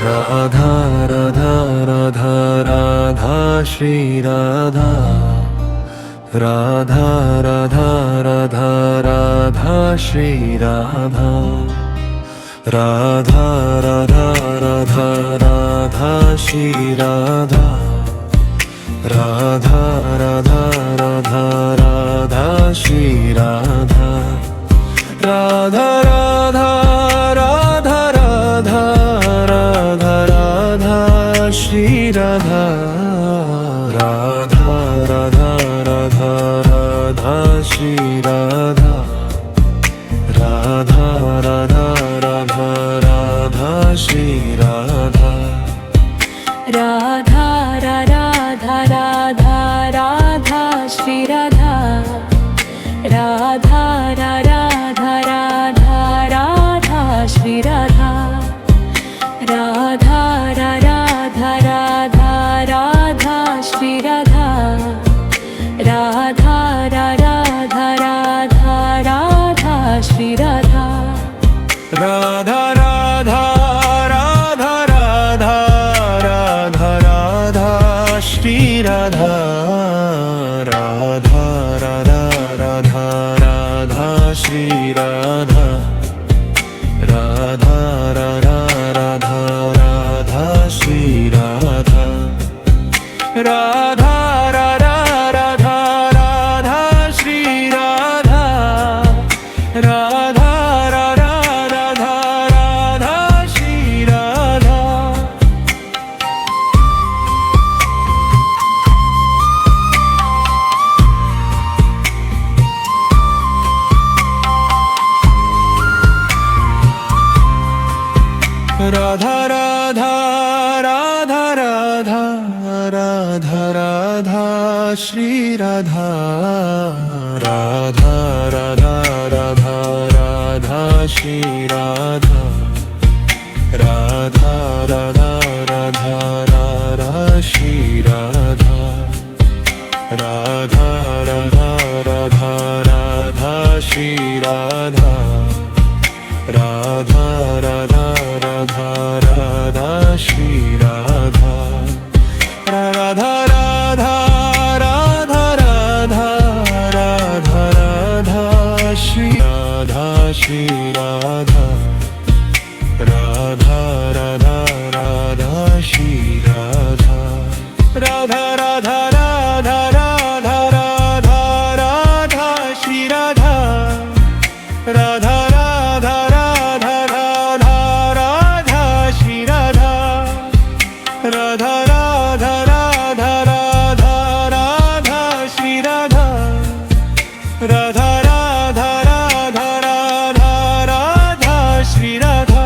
Radha Radha Radha Radha Shri Radha. Radha Radha Radha Radha Shri Radha. Radha Radha Radha Radha Shri Radha. Radha Radha Radha Radha Shri Radha. Radha Radha Radha Radha Radha Radha Shri Radha. Radha Radha Radha Radha Shri Radha. Radha Radha Radha Radha Shri Radha. Radha Radha Radha Radha Shri Radha. Radha Radha Radha Radha Shri Radha. Radha Radha Radha Radha Shri Radha. Radha Radha Radha Radha Shri Radha. Radha Radha Radha Radha Radha Radha Shri Radha. Radha Radha Radha Radha Shri Radha. Radha Radha Radha Radha Shri Radha. Radha Radha Radha Radha Shri Radha. Radha Radha Radha Radha Shri Radha. Radha Radha Radha Radha Radha Radha Shri Radha. Radha Radha Radha Radha Shri Radha. Radha Radha Radha Radha Shri Radha. Radha Radha Radha Radha Shri Radha. Radha Radha Radha Radha Shri Radha. Radha Radha Radha Radha Radha Radha Shri Radha Shri Radha. Radha Radha Radha Shri Radha. Radha Radha Radha Radha Radha Radha Shri Radha. Radha Radha Radha Radha Radha Shri Radha. Radha Radha Radha Radha Radha Shri Radha. Radha Radha Radha Radha Radha Shri Radha.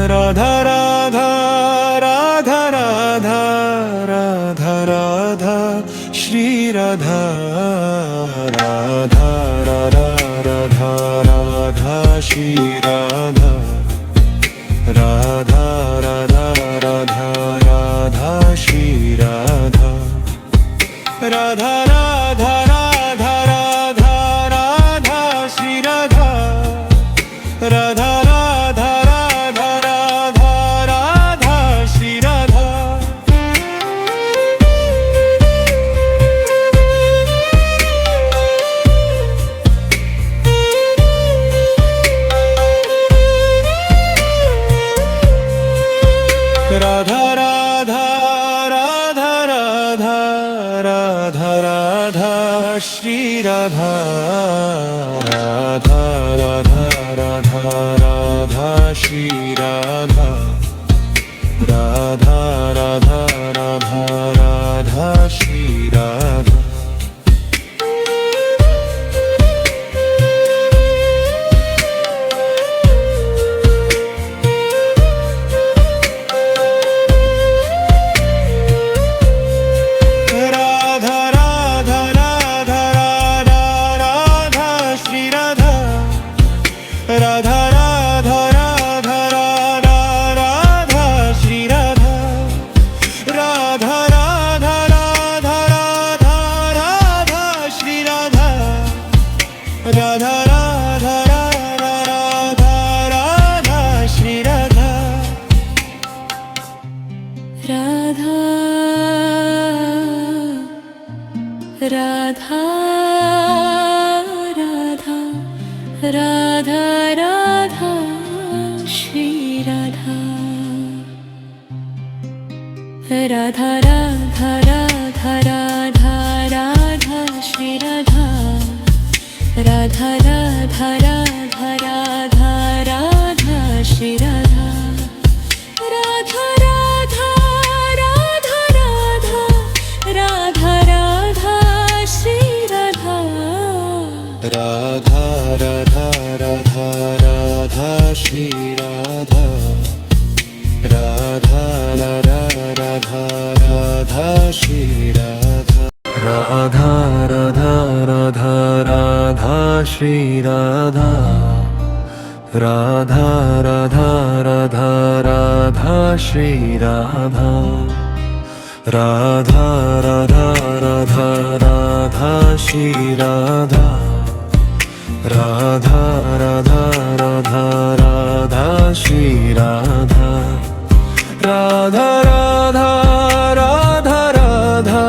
Radha Radha Radha Radha Radha Radha Shri Radha. Radha Radha Radha Radha Shri Radha. Radha Radha Radha Radha Shri Radha. Radha Radha Radha Radha Radha Shri Radha. Radha Radha Radha Radha Radha Shri Radha. Radha Radha Radha Radha Radha Radha Shri Radha. Radha Radha Radha Radha Shri Radha. Radha Radha Radha Radha Shri Radha. Radha Radha Radha Radha Radha Shri Radha. Radha Radha Radha Radha Radha Radha Radha Radha Shri Radha Radha Radha Radha Radha Radha Shri Radha Radha Radha Radha Radha Radha Shri Radha Radha Radha Radha Radha Radha Radha Shri Radha Radha Radha Radha Radha Shri Radha Radha Radha Radha Radha Shri Radha Radha Radha Radha Radha Shri Radha Radha Radha Radha Radha Shri Radha Radha Radha Radha Radha Shri Radha Radha Radha Radha Radha Shri Radha Radha Radha Radha Radha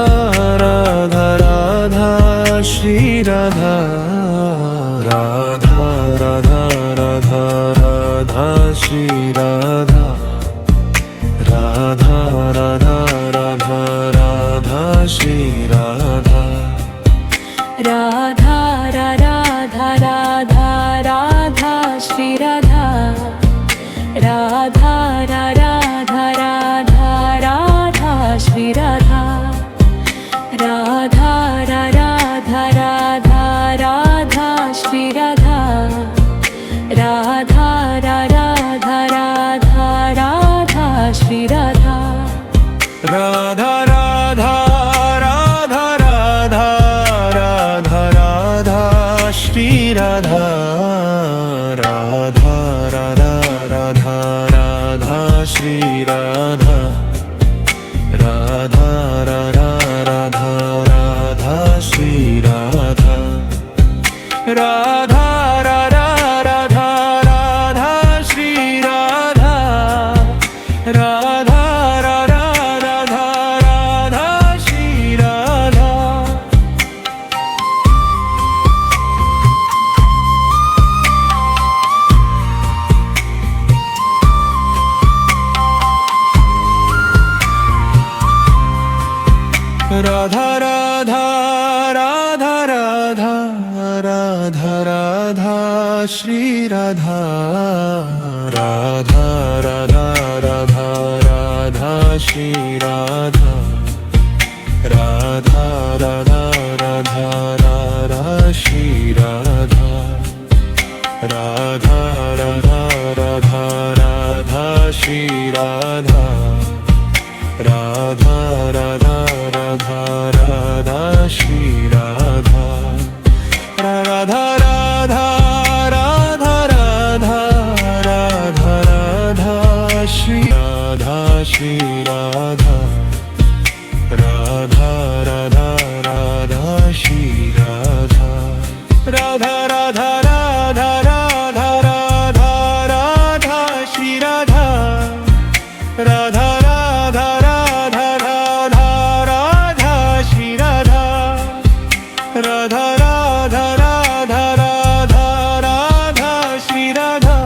Radha Radha Shri Radha Radha Radha Radha Radha Shri Radha Radha Radha Radha Radha Shri Radha Radha Radha Radha Radha Shri Radha Radha Radha Radha Radha Shri Radha Radha Radha Radha Radha Shri Radha Radha Radha Radha Radha Shri Radha Radha Radha Radha Radha Radha Radha Shri Radha Radha Radha Radha Radha Shri Radha Radha Radha Radha Radha Shri Radha Radha Radha Radha Radha Shri Radha Radha Radha Radha Radha Shri Radha Radha Radha Radha Radha Radha Radha Shri Radha Radha Radha Radha Radha Shri Radha Radha Radha Radha Radha Shri Radha Radha Radha Radha Radha Shri Radha Radha Radha Radha Radha Shri Radha Radha Radha Radha Radha Radha Radha Shri Radha Shri Radha Radha Radha Radha Shri Radha Radha Radha Radha Radha Radha Radha Shri Radha Radha Radha Radha Radha Radha Shri Radha Radha Radha Radha Radha Radha Shri Radha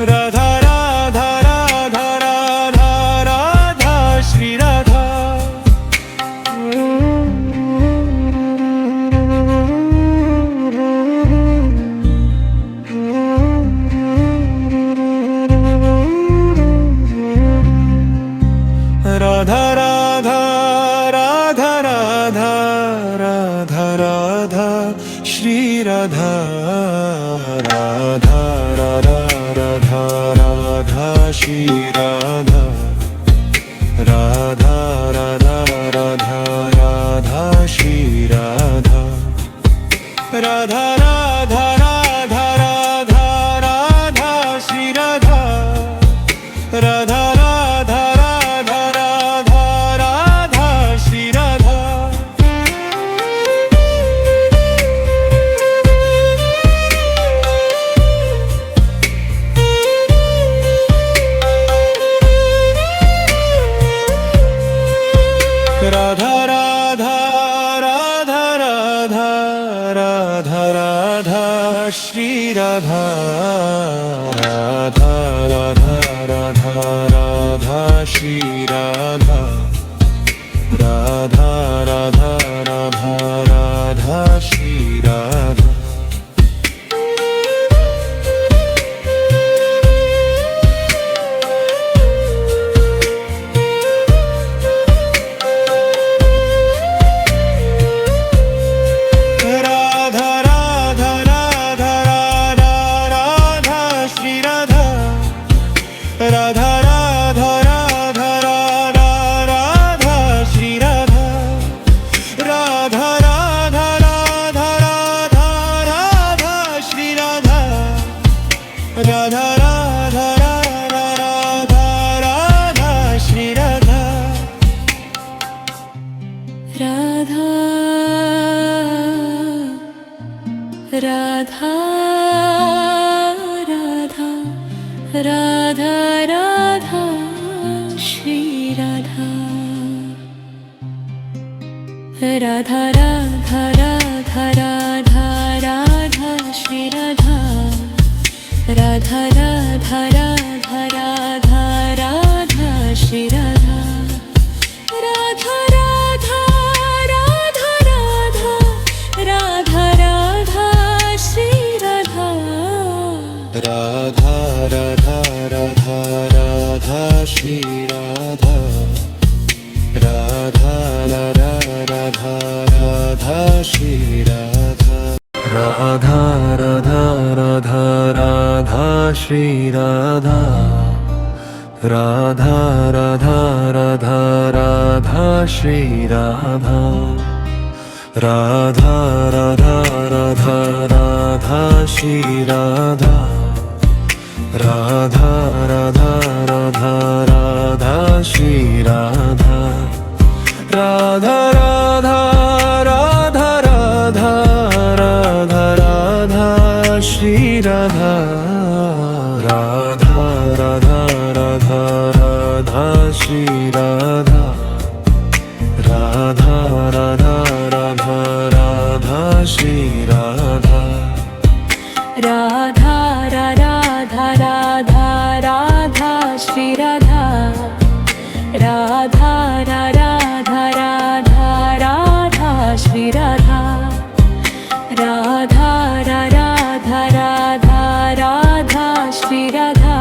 Radha Radha Radha Radha Radha Shri Radha Radha Radha Radha Radha Radha Radha Shri Radha Radha Radha Radha Radha Shri Radha Radha Radha Radha Radha Shri Radha Radha Radha Radha Radha Radha Shri Radha Radha Radha Radha Radha Radha Shri Radha Radha Radha Radha Shri Radha Radha Radha Radha Radha Shri Radha Radha Radha Radha Radha Radha Shri Radha Radha Radha Radha Radha Radha Shri Radha Radha Radha Radha Radha Radha Shri Radha Radha Radha Radha Radha Radha Shri Radha Radha Radha Radha Radha Radha Shri Radha Radha Radha Radha Radha Radha Shri Radha Radha Radha Radha Radha Radha Shri Radha Radha Radha Radha Radha Radha Radha Shri Radha Radha Radha Radha Radha Shri Radha Radha Radha Radha Radha Shri Radha Radha Radha Radha Radha Shri Radha Radha Radha Radha Radha Shri Radha Radha Radha Radha Radha Shri Radha Radha Radha Radha Radha Shri Radha Radha Radha Radha Radha Radha Radha Shri Radha Radha Radha Radha Radha Shri Radha Radha Radha Radha Radha Shri Radha Radha Radha Radha Radha Shri Radha Radha Radha Radha Radha Shri Radha Radha Radha Radha Radha Shri Radha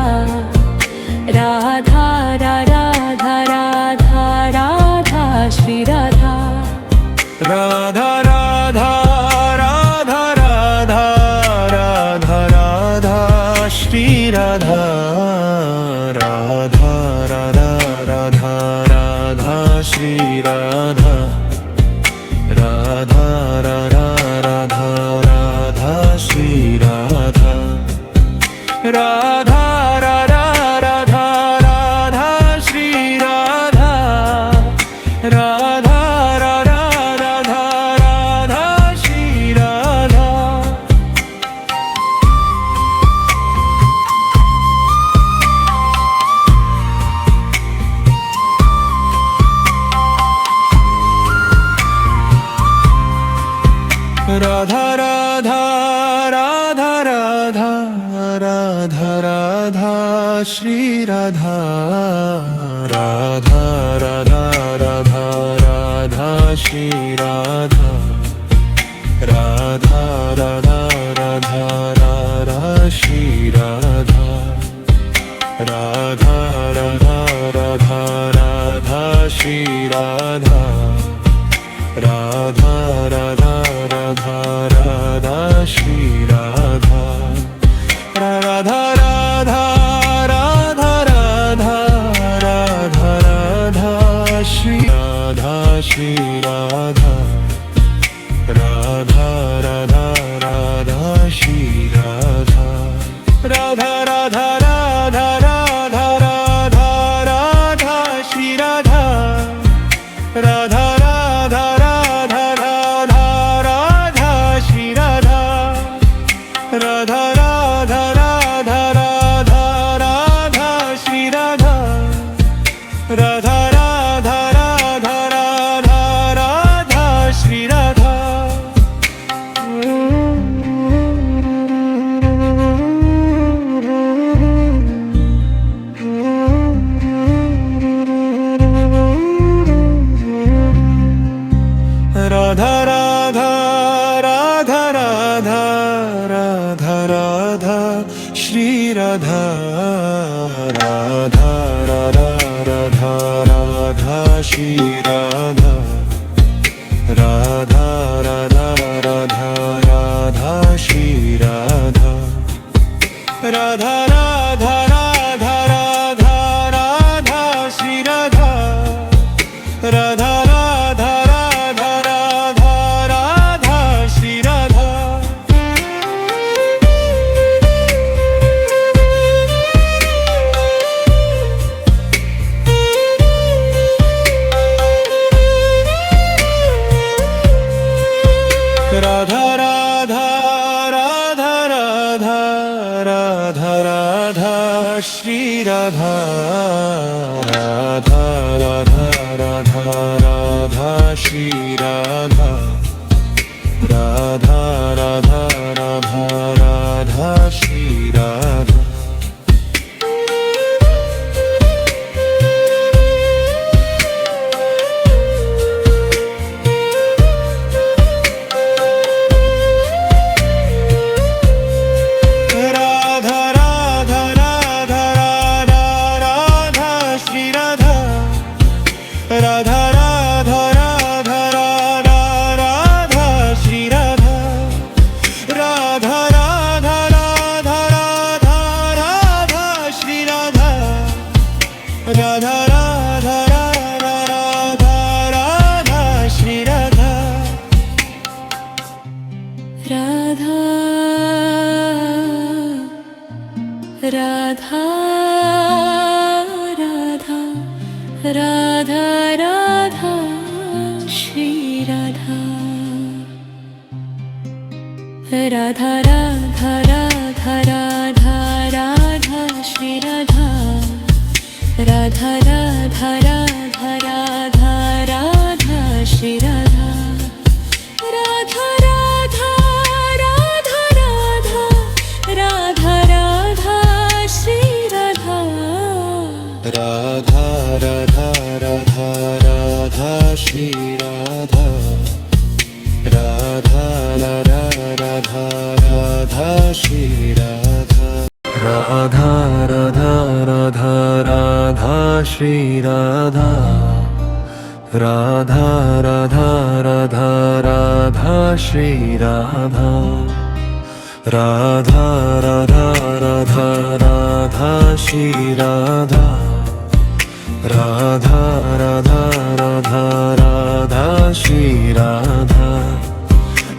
Radha Radha Radha Radha Shri Radha Radha Radha Radha Radha Radha Radha Shri Radha Radha Radha Radha Radha Shri Radha Radha Radha Radha Radha Shri Radha Radha Radha Radha Radha Shri Radha Radha Radha Radha Radha Shri Radha Radha Radha Radha Radha Radha Radha Shri Radha Radha Radha Radha Radha Shri Radha Radha Radha Radha Radha Shri Radha Radha Radha Radha Radha Shri Radha Radha Radha Radha Radha Shri Radha Radha Radha Radha Radha Radha Radha Shri Radha Shri Radha Radha Radha Radha Shri Radha Radha Radha Radha Radha Radha Radha Shri Radha Radha Radha Radha Radha Radha Shri Radha Radha Radha Radha Radha Radha Shri Radha Radha Radha Radha Radha Radha Shri Radha Shri Radha Radha Radha Radha Radha Shri Radha Radha Radha Radha Radha Radha Shri Radha Radha Radha Radha Radha Radha Shri Radha Radha Radha Radha Radha Radha Radha Shri Radha Radha Radha Radha Radha Shri Radha Radha Radha Radha Radha Shri Radha Radha Radha Radha Radha Radha Shri Radha Radha Radha Radha Radha Radha Shri Radha Radha Radha Radha Radha Radha Shri Radha Radha Radha Radha Radha Radha Shri Radha Radha Radha Radha Radha Radha Shri Radha Radha Radha Radha Radha Radha Shri Radha Radha Radha Radha Radha Radha Shri Radha Radha Radha Radha Radha Radha Radha Shri Radha Radha Radha Radha Radha Shri Radha Radha Radha Radha Radha Shri Radha Radha Radha Radha Radha Shri Radha Radha Radha Radha Radha Shri Radha Radha Radha Radha Radha Shri Radha Radha Radha Radha Radha Shri Radha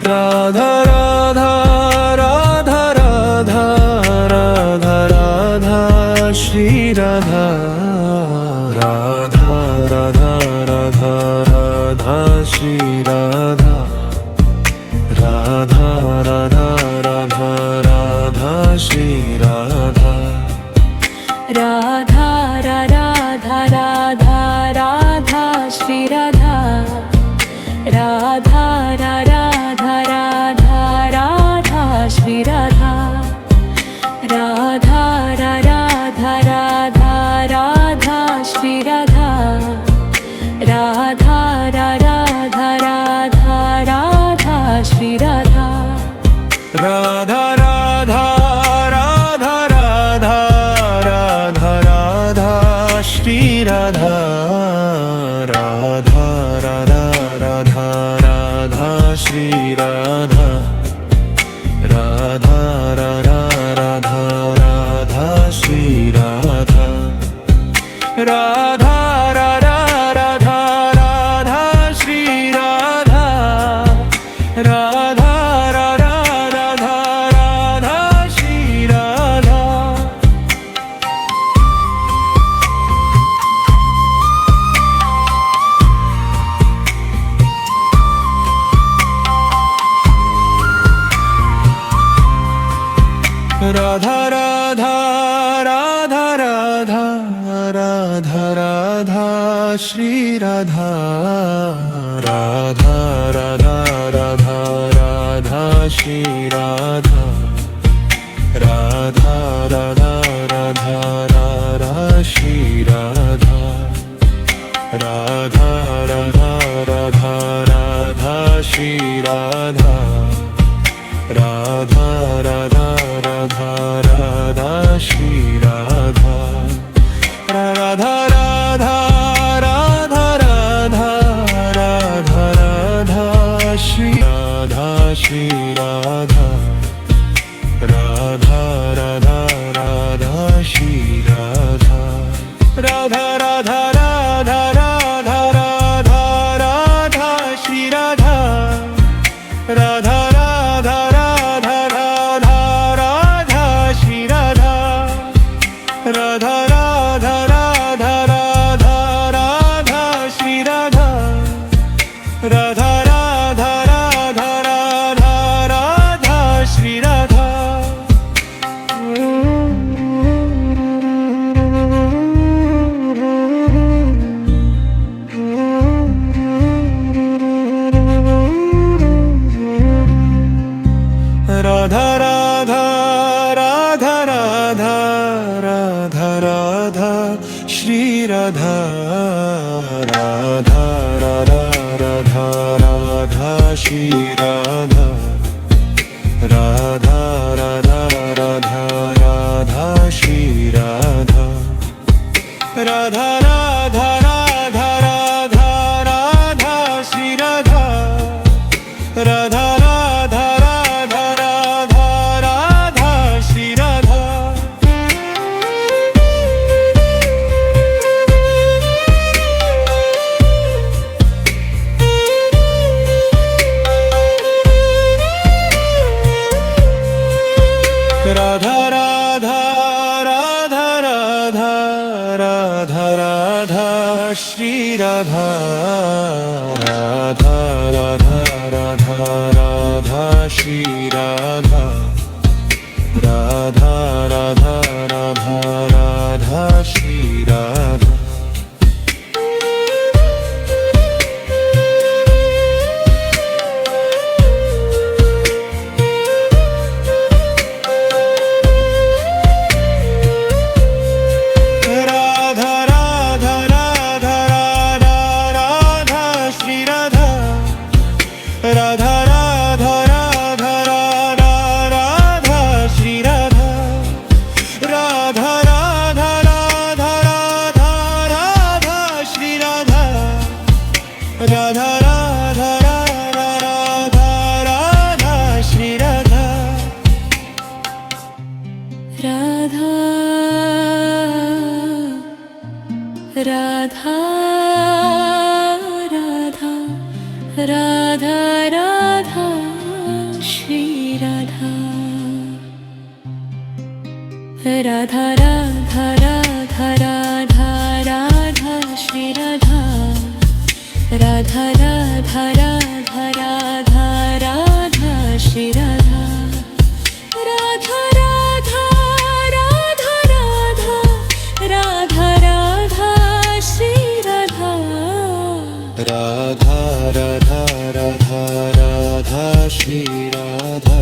Radha Radha Radha Radha Radha Radha Shri Radha Radha Radha Radha Radha Shri Radha Radha Radha Radha Radha Shri Radha Radha Radha Radha Radha Shri Radha Radha Radha Radha Radha Shri Radha Radha Radha Radha Radha Shri Radha Radha Radha Radha Radha Shri Radha Radha Radha Radha Radha Radha Radha Shri Radha Radha Radha Radha Radha Shri Radha Radha Radha Radha Radha Shri Radha Radha Radha Radha Radha Shri Radha Radha Radha Radha Radha Shri Radha Radha Radha Radha Radha Radha Radha Shri Radha Radha Radha Radha Radha Shri Radha Radha Radha Radha Radha Shri Radha Radha Radha Radha Radha Shri Radha Radha Radha Radha Radha Shri Radha Radha Radha Radha Radha Radha Radha Radha Radha Radha Shri Radha Radha Radha Radha Radha Radha Shri Radha Radha Radha Radha Radha Radha Shri Radha Radha Radha Radha Radha Radha Shri Radha Radha Radha Radha Radha Radha Radha Shri Radha Radha Radha Radha Radha Shri Radha Radha Radha Radha Radha Shri Radha Radha Radha Radha Radha Radha Shri Radha Radha Radha Radha Radha Radha Shri Radha Radha Radha Radha Radha Radha Radha Shri Radha Radha Radha Radha Radha Shri Radha Radha Radha Radha Radha Shri Radha Radha Radha Radha Radha Radha Shri Radha Radha Radha Radha Radha Radha Shri Radha Radha Radha Radha Radha Radha Shri Radha Radha Radha Radha Radha Radha Shri Radha Radha Radha Radha Radha Radha Shri Radha Radha Radha Radha Radha Radha Shri Radha Radha Radha Radha Radha Radha Shri Radha Radha Radha Radha Radha Radha Radha Shri Radha Radha Radha Radha Radha Shri Radha